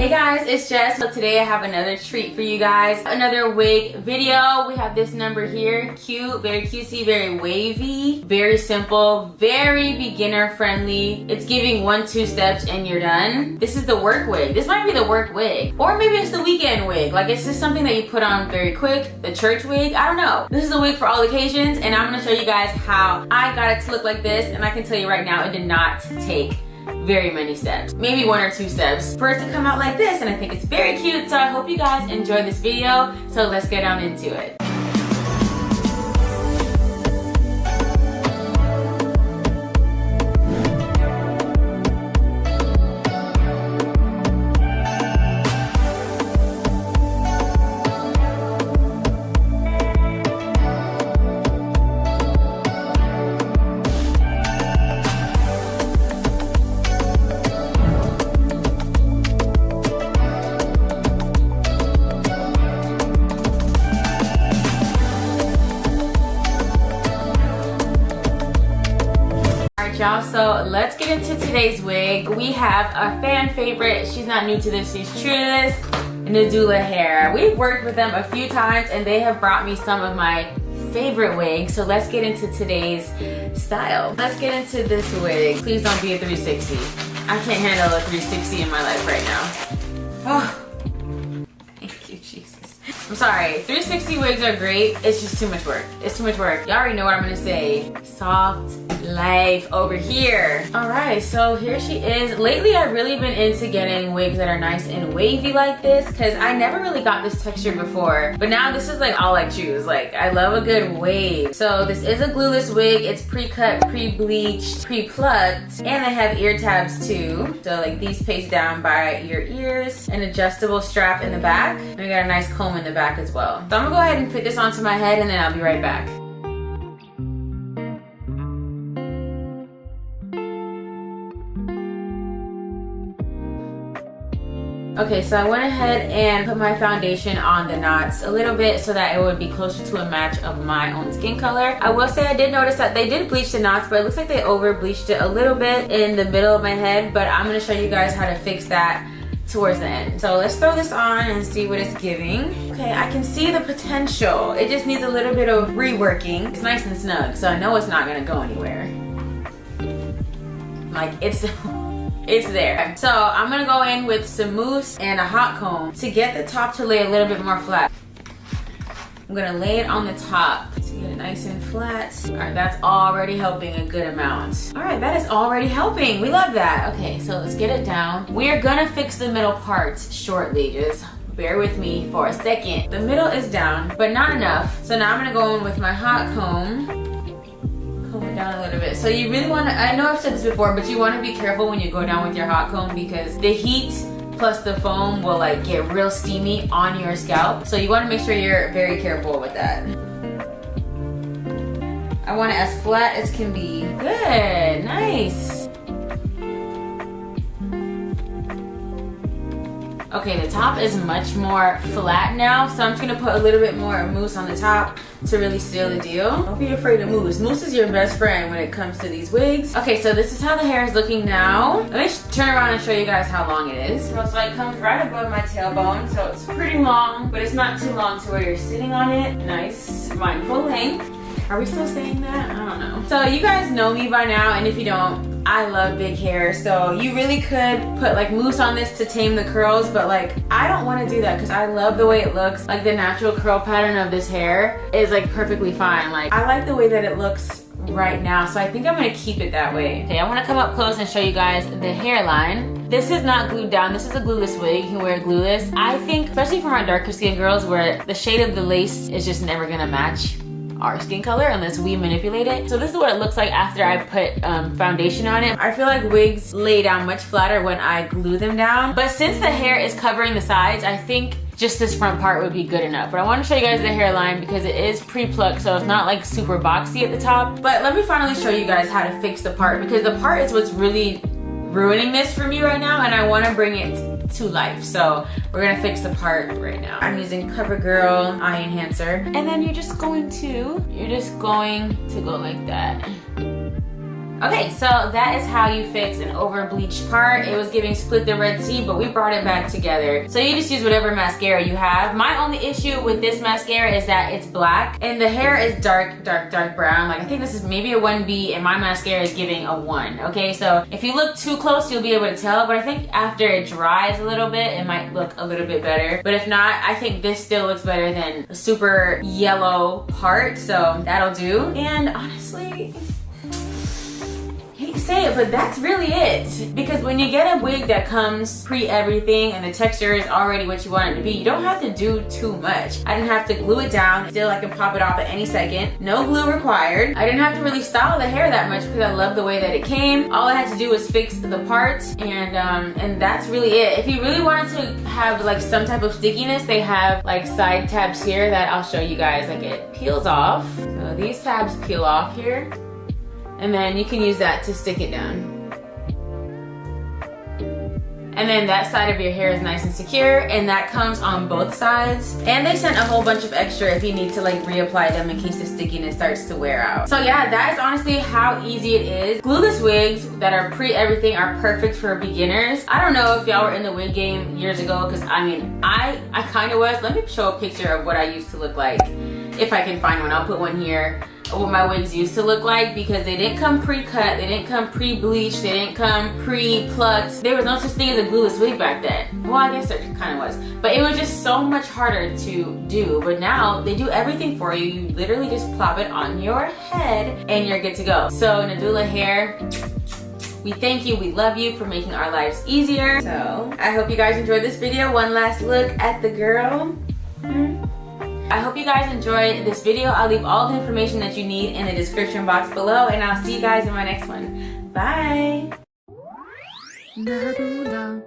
Hey guys, it's Jess. So today I have another treat for you guys. Another wig video. We have this number here. Cute, very cutesy, very wavy, very simple, very beginner friendly. It's giving 1-2 steps and you're done. This is the work wig. This might be the work wig. Or maybe it's the weekend wig. Like it's just something that you put on very quick. The church wig, I don't know. This is a wig for all occasions and I'm gonna show you guys how I got it to look like this. And I can tell you right now, it did not take very many steps, maybe 1 or 2 steps for it to come out like this, and I think it's very cute. So I hope you guys enjoy this video. So let's get on into it. Y'all, so let's get into today's wig. We have a fan favorite. She's not new to this, she's true to this. Nadula Hair. We've worked with them a few times and they have brought me some of my favorite wigs. So let's get into today's style. Let's get into this wig. Please don't be a 360. I can't handle a 360 in my life right now. Oh, thank you, Jesus. I'm sorry, 360 wigs are great. It's just too much work. It's too much work. Y'all already know what I'm gonna say. Soft life over here. All right, so here she is. Lately, I've really been into getting wigs that are nice and wavy like this because I never really got this texture before. But now this is like all I choose. Like, I love a good wave. So this is a glueless wig. It's pre-cut, pre-bleached, pre-plucked, and they have ear tabs too. So like these paste down by your ears, an adjustable strap in the back, and we got a nice comb in the back as well. So I'm gonna go ahead and put this onto my head and then I'll be right back. Okay, so I went ahead and put my foundation on the knots a little bit so that it would be closer to a match of my own skin color. I will say I did notice that they did bleach the knots, but it looks like they over bleached it a little bit in the middle of my head, but I'm gonna show you guys how to fix that towards the end. So let's throw this on and see what it's giving. Okay, I can see the potential. It just needs a little bit of reworking. It's nice and snug, so I know it's not gonna go anywhere. Like, it's there. So I'm gonna go in with some mousse and a hot comb to get the top to lay a little bit more flat. I'm gonna lay it on the top to get it nice and flat. All right, that's already helping a good amount. All right, that is already helping. We love that. Okay, so let's get it down. We are gonna fix the middle parts shortly. Just bear with me for a second. The middle is down, but not enough. So now I'm gonna go in with my hot comb. Comb it down a little bit. So you really wanna, I know I've said this before, but you wanna be careful when you go down with your hot comb because the heat plus the foam will like get real steamy on your scalp. So you wanna make sure you're very careful with that. I want it as flat as can be. Good, nice. Okay, the top is much more flat now, so I'm just gonna put a little bit more mousse on the top to really seal the deal. Don't be afraid of mousse. Mousse is your best friend when it comes to these wigs. Okay, so this is how the hair is looking now. Let me turn around and show you guys how long it is. So it's like comes right above my tailbone, so it's pretty long, but it's not too long to where you're sitting on it. Nice, mindful length. Are we still saying that? I don't know. So you guys know me by now, and if you don't, I love big hair, so you really could put like mousse on this to tame the curls, but like I don't want to do that because I love the way it looks. Like the natural curl pattern of this hair is like perfectly fine. Like I like the way that it looks right now, so I think I'm gonna keep it that way. Okay, I want to come up close and show you guys the hairline. This is not glued down. This is a glueless wig. You can wear glueless. I think, especially for my darker skin girls where the shade of the lace is just never gonna match our skin color unless we manipulate it. So this is what it looks like after I put foundation on it. I feel like wigs lay down much flatter when I glue them down, but since the hair is covering the sides, I think just this front part would be good enough. But I want to show you guys the hairline because it is pre-plucked, so it's not like super boxy at the top. But let me finally show you guys how to fix the part because the part is what's really ruining this for me right now, and I want to bring it to life. So we're gonna fix the part right now. I'm using CoverGirl Eye Enhancer, and then you're just going to go like that. Okay, so that is how you fix an over bleached part. It was giving split the Red Sea, but we brought it back together. So you just use whatever mascara you have. My only issue with this mascara is that it's black and the hair is dark brown. Like I think this is maybe a 1B and my mascara is giving a 1. Okay, so if you look too close, you'll be able to tell, but I think after it dries a little bit, it might look a little bit better. But if not, I think this still looks better than a super yellow part, so that'll do. And honestly, say it, but that's really it. Because when you get a wig that comes pre-everything and the texture is already what you want it to be, you don't have to do too much. I didn't have to glue it down. Still, I can pop it off at any second. No glue required. I didn't have to really style the hair that much because I love the way that it came. All I had to do was fix the parts, and that's really it. If you really wanted to have like some type of stickiness, they have like side tabs here that I'll show you guys. Like it peels off. So these tabs peel off here. And then you can use that to stick it down. And then that side of your hair is nice and secure, and that comes on both sides. And they sent a whole bunch of extra if you need to like reapply them in case the stickiness starts to wear out. So yeah, that is honestly how easy it is. Glueless wigs that are pre-everything are perfect for beginners. I don't know if y'all were in the wig game years ago, because I mean, I kind of was. Let me show a picture of what I used to look like. If I can find one, I'll put one here. What my wigs used to look like, because they didn't come pre-cut, they didn't come pre-bleached, they didn't come pre-plucked. There was no such thing as a glueless wig back then. Well, I guess there kind of was, but it was just so much harder to do. But now they do everything for you. You literally just plop it on your head and you're good to go. So Nadula Hair, we thank you, we love you for making our lives easier. So I hope you guys enjoyed this video. One last look at the girl. I hope you guys enjoyed this video. I'll leave all the information that you need in the description box below, and I'll see you guys in my next one. Bye! Nadula.